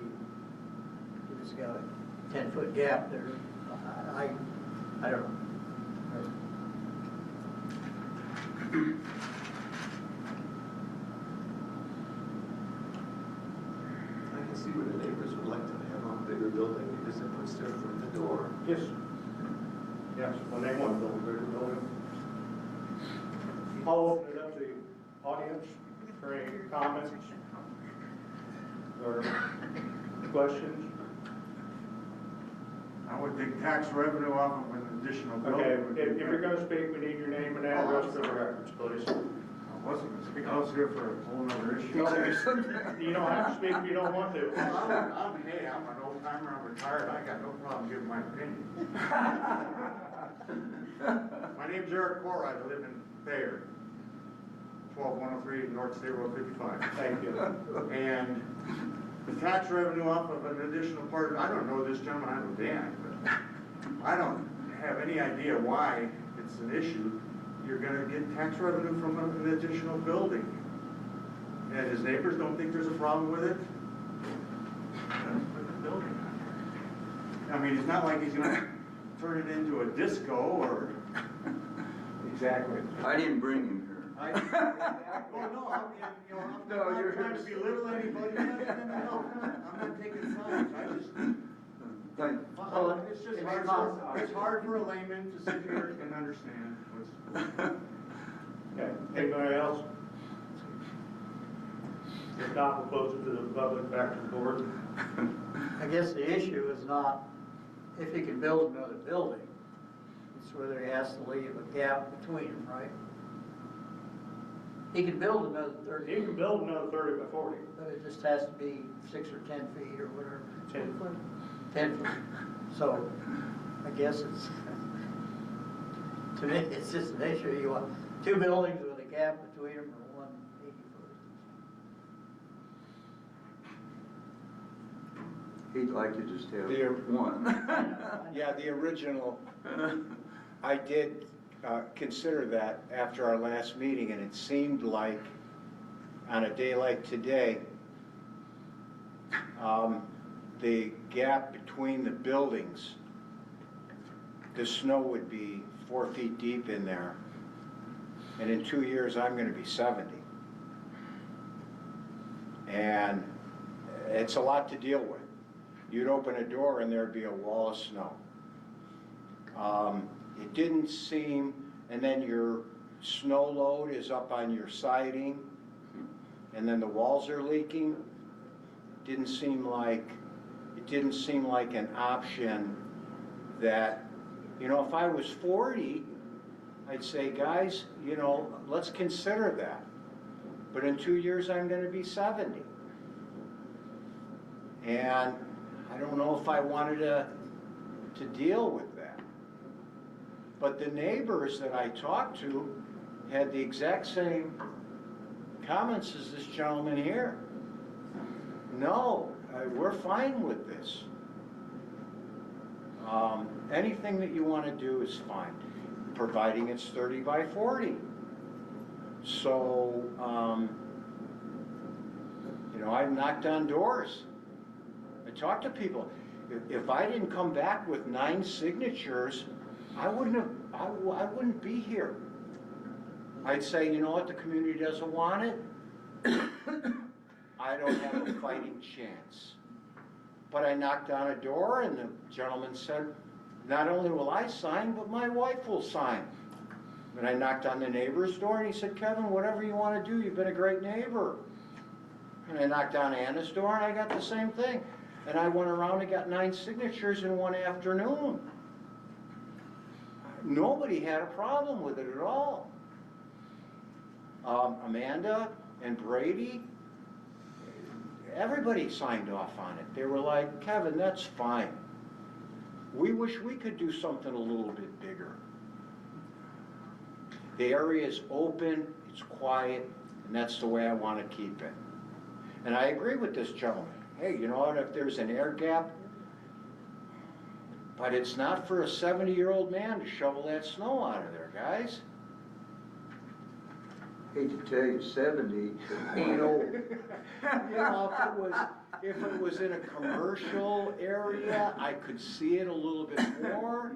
just got a 10-foot gap there. I don't know. I can see where the neighbors would like to have a bigger building because it puts their foot in the door. Yes. Yes, when they want to build a bigger building. I'll open it up to the audience for any comments or questions. I would think tax revenue off of an additional Okay, building. if you're gonna speak, we need your name and address for the records, please. Wasn't gonna speak, I was here for a whole nother issue. You don't have to speak if you don't want to. Hey, I'm an old timer, I'm retired, I got no problem giving my opinion. My name's Eric Corright, I live in Thayer, 12103 North State Road 55. Thank you. And the tax revenue off of an additional part, I don't know this gentleman, I know Dan, but I don't have any idea why it's an issue. You're gonna get tax revenue from an additional building. And his neighbors don't think there's a problem with it? Put the building on there. I mean, it's not like he's gonna turn it into a disco or. Exactly. I didn't bring him here. Well, no, I'm not trying to belittle anybody, I'm not taking sides, I just. It's just it's hard for a layman to sit here and understand what's. Okay, anybody else? If not, we'll close it to the public, back to the board. I guess the issue is not if he can build another building, it's whether he has to leave a gap between them, right? He can build another 30. You can build another 30 by 40. But it just has to be 6 or 10 feet or whatever. 10 foot. 10 feet. So I guess it's, to me, it's just an issue. You want 2 buildings with a gap between them or 1 80 foot. He'd like to just have There- one. Yeah, the original, I did consider that after our last meeting, and it seemed like on a day like today, the gap between the buildings, the snow would be 4 feet deep in there. And in 2 years, I'm gonna be 70. And it's a lot to deal with. You'd open a door and there'd be a wall of snow. It didn't seem, and then your snow load is up on your siding, and then the walls are leaking. It didn't seem like an option that, you know, if I was 40, I'd say, guys, you know, let's consider that. But in 2 years, I'm gonna be 70. And I don't know if I wanted to deal with that. But the neighbors that I talked to had the exact same comments as this gentleman here. No, we're fine with this. Anything that you want to do is fine, providing it's 30 by 40. So, you know, I've knocked on doors. I talked to people. If I didn't come back with 9 signatures, I wouldn't be here. I'd say, you know what, the community doesn't want it. I don't have a fighting chance. But I knocked on a door and the gentleman said, not only will I sign, but my wife will sign. And I knocked on the neighbor's door and he said, Kevin, whatever you want to do, you've been a great neighbor. And I knocked on Anna's door and I got the same thing. And I went around and got 9 signatures in one afternoon. Nobody had a problem with it at all. Amanda and Brady, everybody signed off on it. They were like, Kevin, that's fine. We wish we could do something a little bit bigger. The area is open, it's quiet, and that's the way I want to keep it. And I agree with this gentleman. Hey, you know what, if there's an air gap, but it's not for a 70-year-old man to shovel that snow out of there, guys. Hate to tell you, 70 ain't old. You know, if it was in a commercial area, I could see it a little bit more.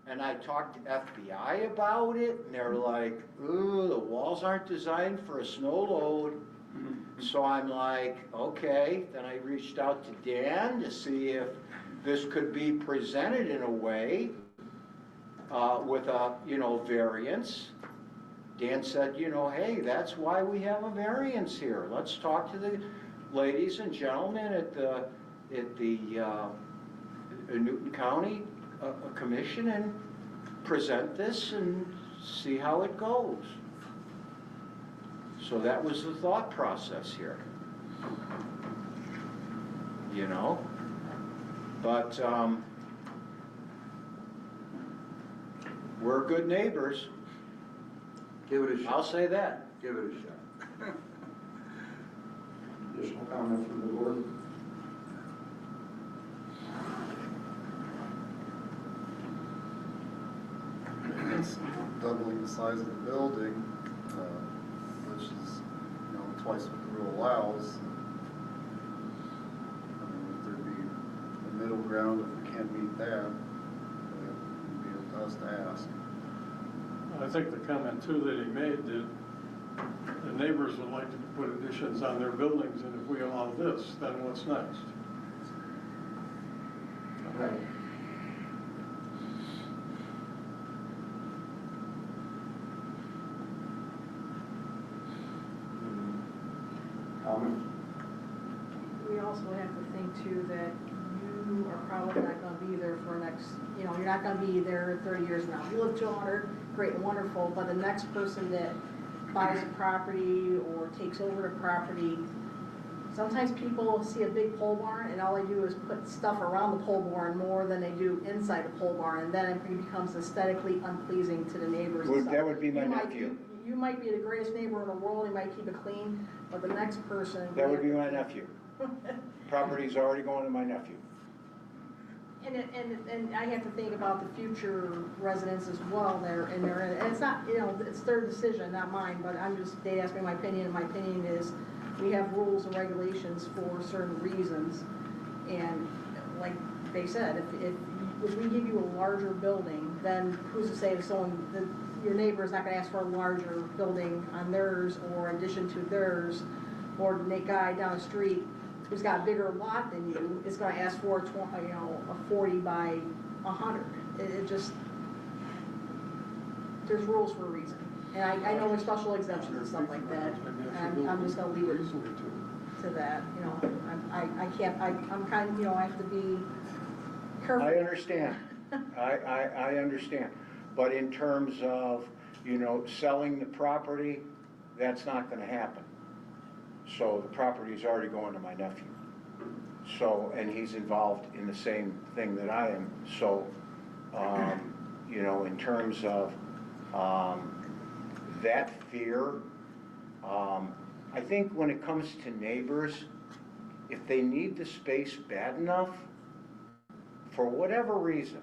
And I talked to FBI about it, and they're like, ooh, the walls aren't designed for a snow load. So I'm like, okay. Then I reached out to Dan to see if this could be presented in a way with a, you know, variance. Dan said, you know, hey, that's why we have a variance here. Let's talk to the ladies and gentlemen at the Newton County Commission and present this and see how it goes. So that was the thought process here. You know? But, we're good neighbors, Give it a I'll shot. say that. Give it a shot. Additional comment from the board? It's doubling the size of the building, which is, twice what the rule allows. I mean, if there'd be a middle ground, if we can't meet that, it'd be up to us to ask. I think the comment too that he made, that the neighbors would like to put additions on their buildings, and if we allow this, then what's next? Comment? We also have to think too that you are probably not gonna be there for next, you're not gonna be there 30 years from now. You live to 100, great and wonderful, but the next person that buys a property or takes over the property, sometimes people see a big pole barn and all they do is put stuff around the pole barn more than they do inside the pole barn, and then it becomes aesthetically unpleasing to the neighbors and stuff. That would be my You might- nephew. You might be the greatest neighbor in the world, you might keep it clean, but the next person. That would be my nephew. Property's already going to my nephew. And I have to think about the future residents as well there, and it's not, it's their decision, not mine, but they asked me my opinion, and my opinion is, we have rules and regulations for certain reasons, and like they said, if we give you a larger building, then who's to say that your neighbor is not gonna ask for a larger building on theirs, or addition to theirs, or the guy down the street who's got a bigger lot than you is gonna ask for a 40 by 100. It just, there's rules for a reason. And I know there's special exemptions and stuff like that, and I'm just gonna leave it to that, I can't, I'm kind of, I have to be careful. I understand. I understand. But in terms of, selling the property, that's not gonna happen. So the property's already going to my nephew. So, and he's involved in the same thing that I am. So, in terms of that fear, I think when it comes to neighbors, if they need the space bad enough, for whatever reason,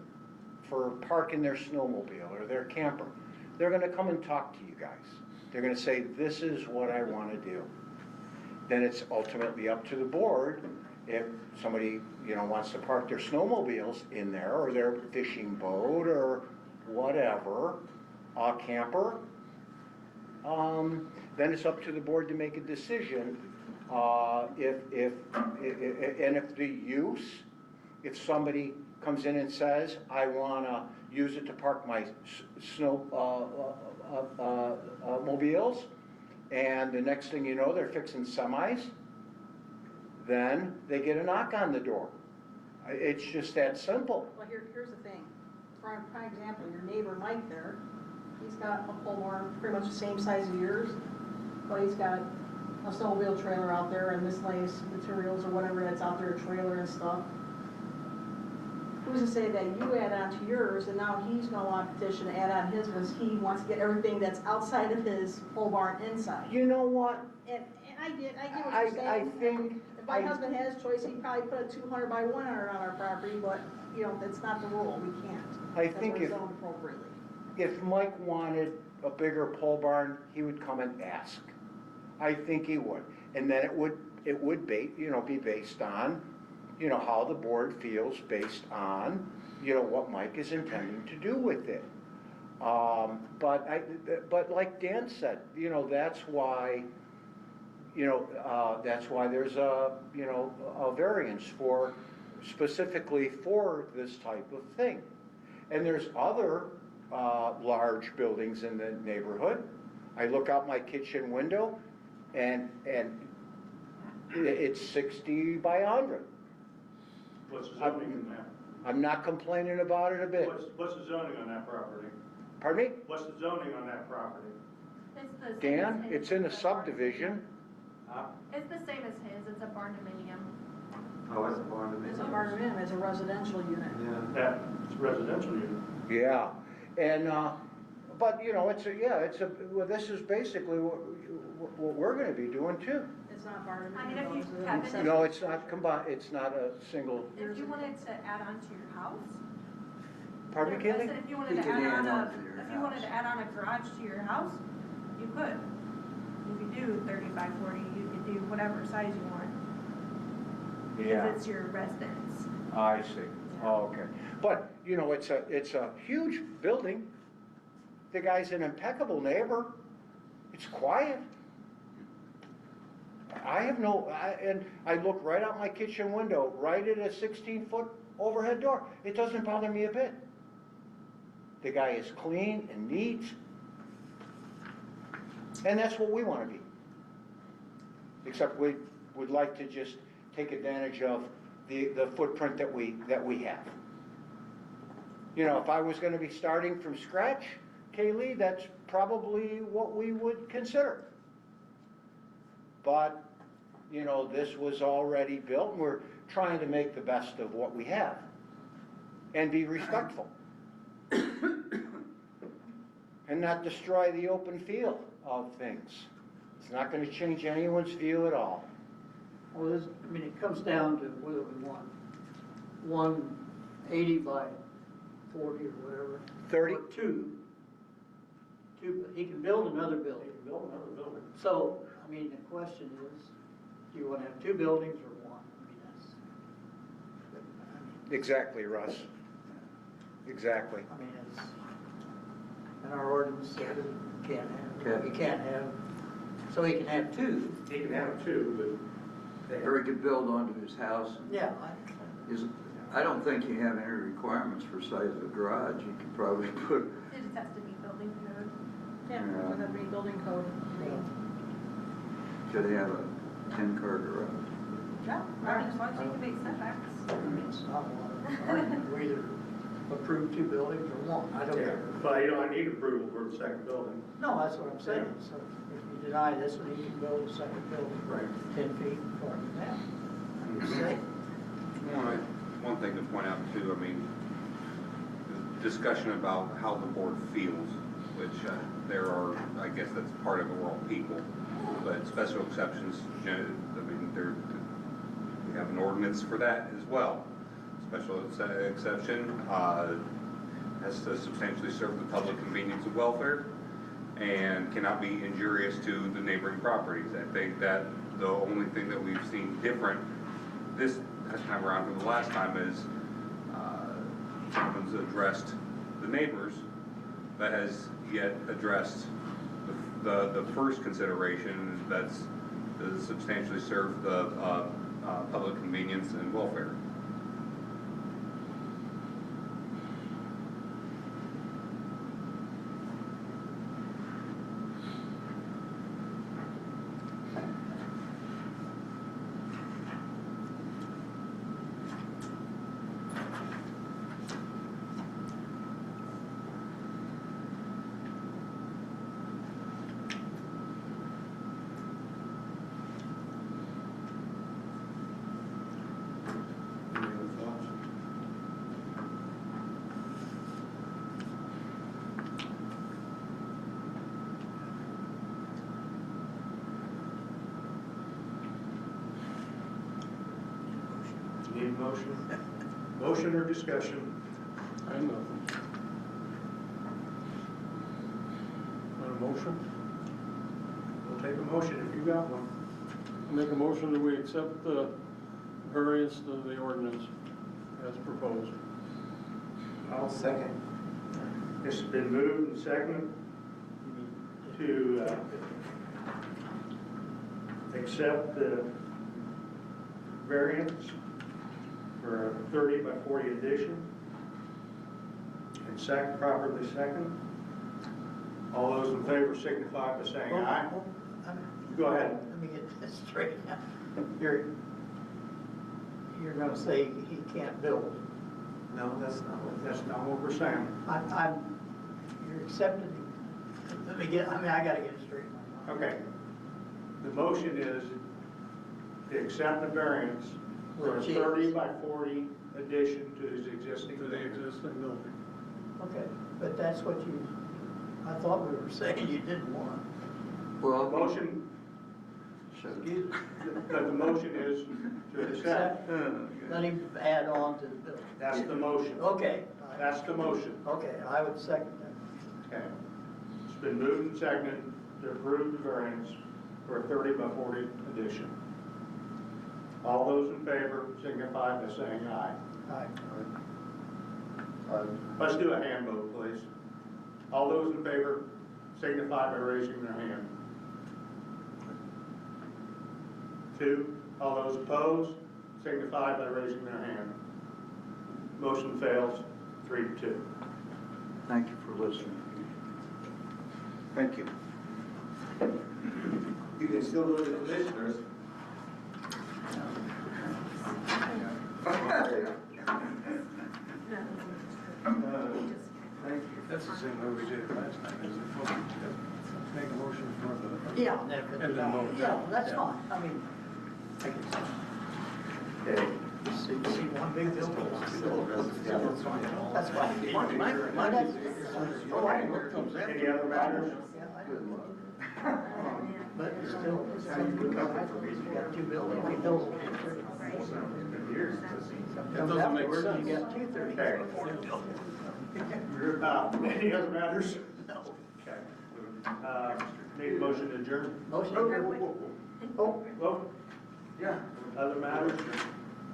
for parking their snowmobile or their camper, they're gonna come and talk to you guys. They're gonna say, this is what I wanna do. Then it's ultimately up to the board if somebody, wants to park their snowmobiles in there, or their fishing boat, or whatever, camper, then it's up to the board to make a decision. If the use, if somebody comes in and says, I wanna use it to park my snow mobiles, and the next thing you know, they're fixing semis, then they get a knock on the door. It's just that simple. Well, here's the thing. For example, your neighbor Mike there, he's got a pole barn pretty much the same size as yours, but he's got a snowmobile trailer out there and miscellaneous materials or whatever that's out there, a trailer and stuff. Who's to say that you add on to yours, and now he's gonna want to petition to add on his, because he wants to get everything that's outside of his pole barn inside. You know what? And I get what you're saying. I think. If my husband has choice, he'd probably put a 200 by 100 on our property, but, that's not the rule, we can't. I think That's zoned appropriately. if Mike wanted a bigger pole barn, he would come and ask. I think he would. And then it would be based on, how the board feels based on, what Mike is intending to do with it. But like Dan said, that's why, that's why there's a variance specifically for this type of thing. And there's other large buildings in the neighborhood. I look out my kitchen window and it's 60 by 100. What's the zoning in that? I'm not complaining about it a bit. What's the zoning on that property? Pardon me? What's the zoning on that property? It's the same Dan, as his. it's in a It's barn subdivision. It's the same as his, it's a barn dominium. Oh, it's a barn It's a dominium. barn, it's a residential unit. Yeah. It's residential unit. Yeah, and, but, you know, well, this is basically what we're gonna be doing too. It's not barn I mean, dominium. if you though, have it's it- a- No, it's not combined, it's not a single, If you wanted to add on to your house. pardon me, I Kaylee? said if you wanted You to could add on add on to your if you wanted house. to add on a garage to your house, you could. You could do 30 by 40, you could do whatever size you want. Yeah. Because it's your residence. I see, oh, okay. But, you know, it's a huge building. The guy's an impeccable neighbor. It's quiet. And I look right out my kitchen window, right at a 16-foot overhead door. It doesn't bother me a bit. The guy is clean and neat. And that's what we want to be. Except we would like to just take advantage of the footprint that we have. You know, if I was gonna be starting from scratch, Kaylee, that's probably what we would consider. But, you know, this was already built, and we're trying to make the best of what we have and be respectful. And not destroy the open feel of things. It's not gonna change anyone's view at all. Well, it comes down to whether we want 180 by 40 or whatever. 30? Or two, but he can build another They building. can build another building. So, I mean, the question is, do you want to have two buildings or one? I mean, Exactly, Russ. Exactly. I mean, it's, and our ordinance says you can't have, so he can have two. He can have two, Or he could build onto his house. Yeah. I don't think you have any requirements for size of a garage. You could probably put, It just has to be building code. Yeah, it doesn't have to be building code. could have a 10-car garage. Yeah, I mean, as long as you can make setbacks. It's not a lot of argument. We either approve two buildings or one, I don't yeah. care. But you don't need approval for the second building. No, that's what I'm saying, so if you deny this one, you can build a second building. Right. 10 feet farther down. I'm just saying. One thing to point out too, I mean, the discussion about how the board feels, which there are, I guess that's part of it, we're all people, but special exceptions, you know, I mean, we have an ordinance for that as well. Special exception has to substantially serve the public convenience and welfare and cannot be injurious to the neighboring properties. I think that the only thing that we've seen different this time around from the last time is someone's addressed the neighbors that has yet addressed the first consideration that's to substantially serve the public convenience and welfare. Any other thoughts? Need a motion? Motion or discussion? I know. Want a motion? We'll take a motion if you got one. Make a motion that we accept the variance to the ordinance as proposed. I'll Second. It's been moved and seconded to accept the variance for a 30 by 40 addition. And properly second. All those in favor signify by saying aye. Go ahead. Let me get this straight now. You're gonna say he can't build. No, that's not what. That's not what we're saying. You're accepting, I gotta get it straight. Okay. The motion is to accept the variance for a 30 by 40 addition to his existing. To the existing building. Okay, but that's what you, I thought we were saying you didn't want. The Well, motion, the motion is to accept. Let him add on to the bill. That's the motion. Okay. That's the motion. Okay, I would second that. Okay. It's been moved and seconded to approve the variance for a 30 by 40 addition. All those in favor signify by saying aye. Aye. Let's do a hand vote, please. All those in favor signify by raising their hand. 2. All those opposed signify by raising their hand. Motion fails 3-2. thank you for listening. Thank you. You can still go to the commissioners. Thank you. That's the same way we did it last time, isn't it? Make a motion for the. Yeah, And then vote. yeah, that's fine. I mean, I can Okay. see one big building. Yeah, that's fine. That's fine. Oh, I know. Any other matters? Yeah, I do. But it's still, it's something to cover for me. You got two buildings, we build them. That doesn't make sense. You got 230. Any other matters? No. Okay. Need a motion to adjourn? Motion. Oh, Yeah. other matters?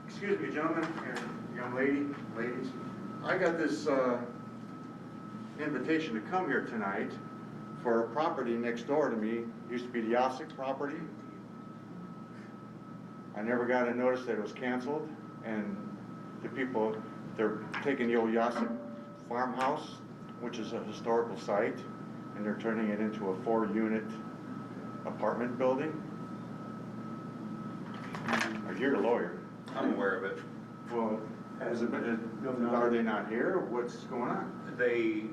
Excuse me, gentlemen, and young ladies. I got this invitation to come here tonight for a property next door to me. Used to be the Yosick property. I never got a notice that it was canceled, and the people, they're taking the old Yosick farmhouse, which is a historical site, and they're turning it into a 4-unit apartment building. You're the lawyer. I'm aware of it. Well, are they not here? What's going on? They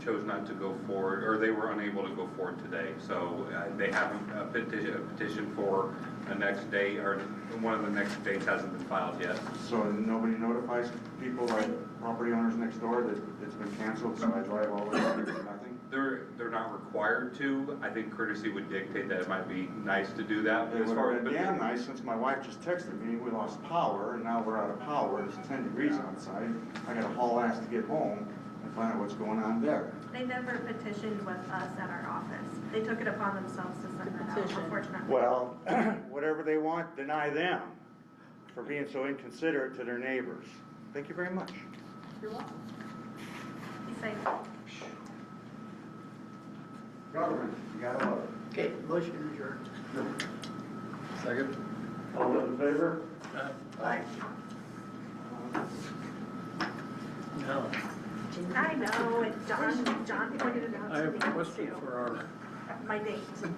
chose not to go forward, or they were unable to go forward today. So they have a petition for a next date, or one of the next dates hasn't been filed yet. So nobody notifies people, like property owners next door, that it's been canceled, so I drive all the way here for nothing? They're not required to. I think courtesy would dictate that it might be nice to do that. It would have been damn nice, since my wife just texted me, we lost power, and now we're out of power, it's 10 degrees outside. I gotta haul ass to get home and find out what's going on there. They never petitioned with us at our office. They took it upon themselves to send that out, Petition. unfortunately. Well, whatever they want, deny them for being so inconsiderate to their neighbors. Thank you very much. You're welcome. Be safe. Government, you gotta love it. Okay, motion adjourned. Second? All those in favor? Aye. Now, I know, John pointed it out I to have me a question too. for our My date.